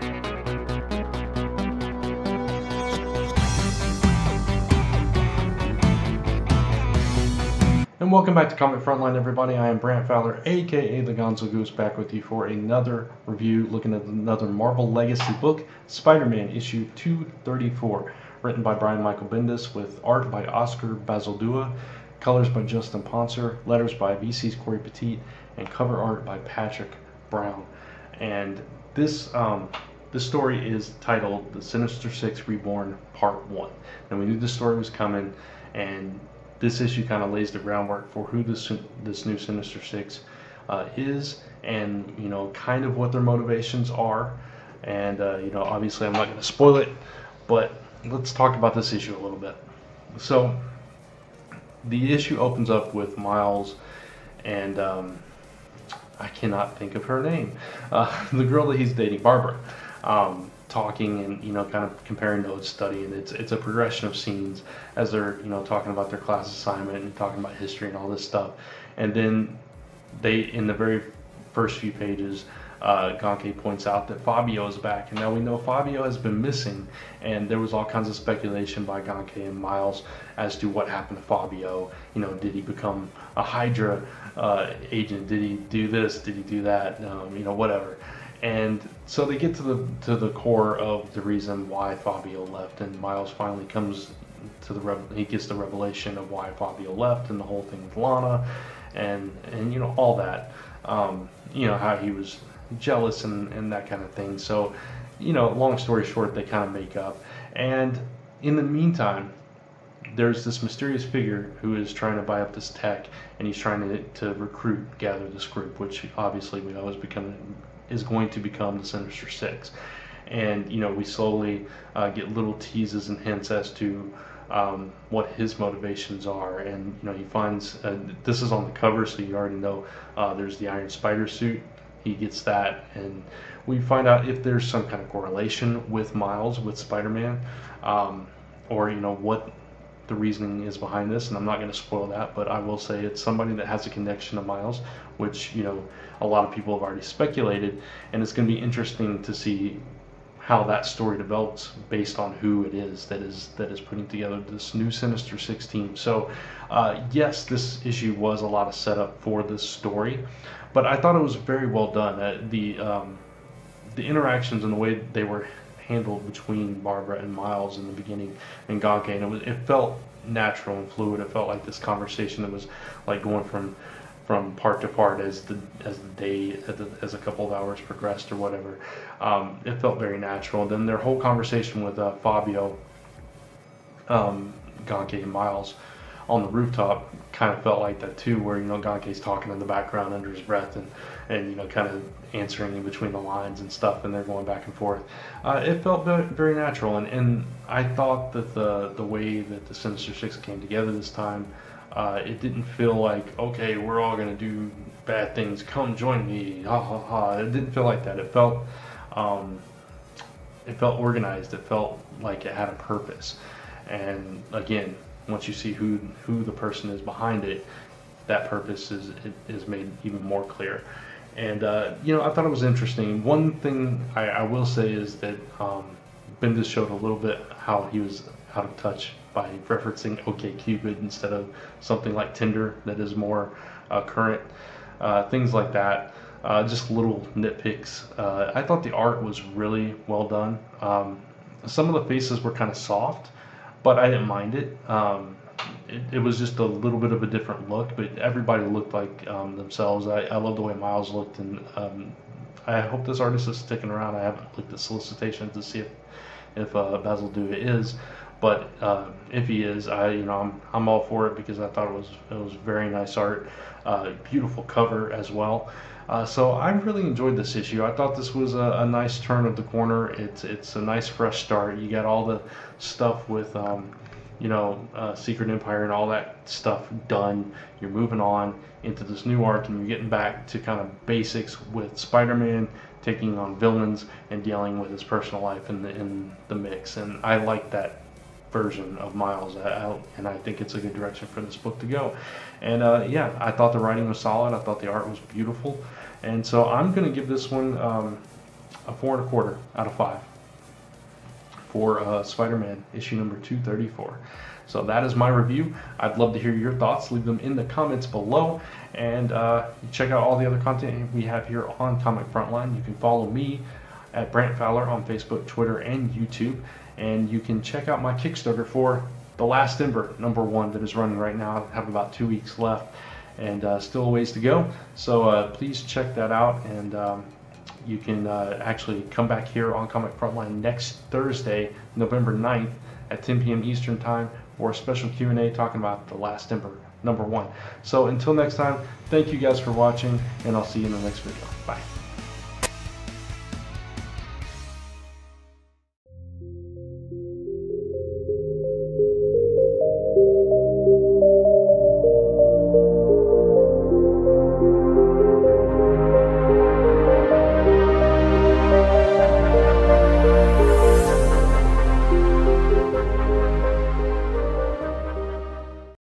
And welcome back to Comic Frontline, everybody. I am Brant Fowler, aka the Gonzogoose, back with you for another review, looking at another Marvel Legacy book, Spider-Man issue 234, written by Brian Michael Bendis, with art by Oscar Bazaldua, colors by Justin Ponser, letters by VC's Corey Petit, and cover art by Patrick Brown. And this story is titled The Sinister Six Reborn Part 1. And we knew this story was coming, and this issue kind of lays the groundwork for who this new Sinister Six is, and kind of what their motivations are. And obviously I'm not going to spoil it, but let's talk about this issue a little bit. So the issue opens up with Miles and I cannot think of her name, the girl that he's dating, Barbara, talking and kind of comparing notes, studying. It's a progression of scenes as they're talking about their class assignment and talking about history and all this stuff. And then in the very first few pages, Gonke points out that Fabio is back, and now we know Fabio has been missing, and there was all kinds of speculation by Gonke and Miles as to what happened to Fabio. Did he become a Hydra agent? Did he do this? Did he do that? Whatever. And so they get to the core of the reason why Fabio left, and Miles finally comes to he gets the revelation of why Fabio left, and the whole thing with Lana, and all that, how he was jealous and that kind of thing. So long story short, they kind of make up. And in the meantime, there's this mysterious figure who is trying to buy up this tech, and he's trying to gather this group, which obviously we know is going to become the Sinister Six. And we slowly get little teases and hints as to what his motivations are. And he finds this is on the cover, so you already know there's the Iron Spider suit. He gets that, and we find out if there's some kind of correlation with Miles, with Spider-Man, or what the reasoning is behind this. And I'm not going to spoil that, but I will say it's somebody that has a connection to Miles, which a lot of people have already speculated, and it's going to be interesting to see how that story develops based on who it is that is putting together this new Sinister Six team. So yes, this issue was a lot of setup for this story, but I thought it was very well done. The interactions and the way they were handled between Barbara and Miles in the beginning and Gonke, and it felt natural and fluid. It felt like this conversation that was like going from part to part as the day, as a couple of hours progressed or whatever. It felt very natural. And then their whole conversation with Fabio, Gonke and Miles on the rooftop kind of felt like that too, where Gonke's talking in the background under his breath and kind of answering in between the lines and stuff, and they're going back and forth. It felt very natural, and I thought that the way that the Sinister Six came together this time, it didn't feel like, okay, we're all gonna do bad things, come join me, ha ha ha. It didn't feel like that. It felt organized. It felt like it had a purpose. And again, once you see who the person is behind it, that purpose is made even more clear. And I thought it was interesting. One thing I will say is that Bendis showed a little bit how he was out of touch by referencing OkCupid instead of something like Tinder that is more current. Things like that. Just little nitpicks. I thought the art was really well done. Some of the faces were kind of soft, but I didn't mind it. It was just a little bit of a different look, but everybody looked like themselves. I love the way Miles looked, and I hope this artist is sticking around. I haven't looked at solicitations to see if Bazaldua is, but if he is, I'm all for it, because I thought it was very nice art, beautiful cover as well. So I really enjoyed this issue. I thought this was a nice turn of the corner. It's a nice fresh start. You got all the stuff with Secret Empire and all that stuff done. You're moving on into this new arc, and you're getting back to kind of basics with Spider-Man taking on villains and dealing with his personal life in the mix. And I like that version of Miles, and I think it's a good direction for this book to go. And yeah, I thought the writing was solid. I thought the art was beautiful, and so I'm going to give this one a 4 1/4 out of 5 for Spider-Man issue number 234. So that is my review. I'd love to hear your thoughts. Leave them in the comments below, and check out all the other content we have here on Comic Frontline. You can follow me at Brant Fowler on Facebook, Twitter, and YouTube, and you can check out my Kickstarter for The Last Ember #1 that is running right now. I have about 2 weeks left, and still a ways to go. So please check that out, and you can actually come back here on Comic Frontline next Thursday, November 9th at 10 p.m. Eastern Time for a special Q&A talking about The Last Ember #1. So until next time, thank you guys for watching, and I'll see you in the next video. Bye.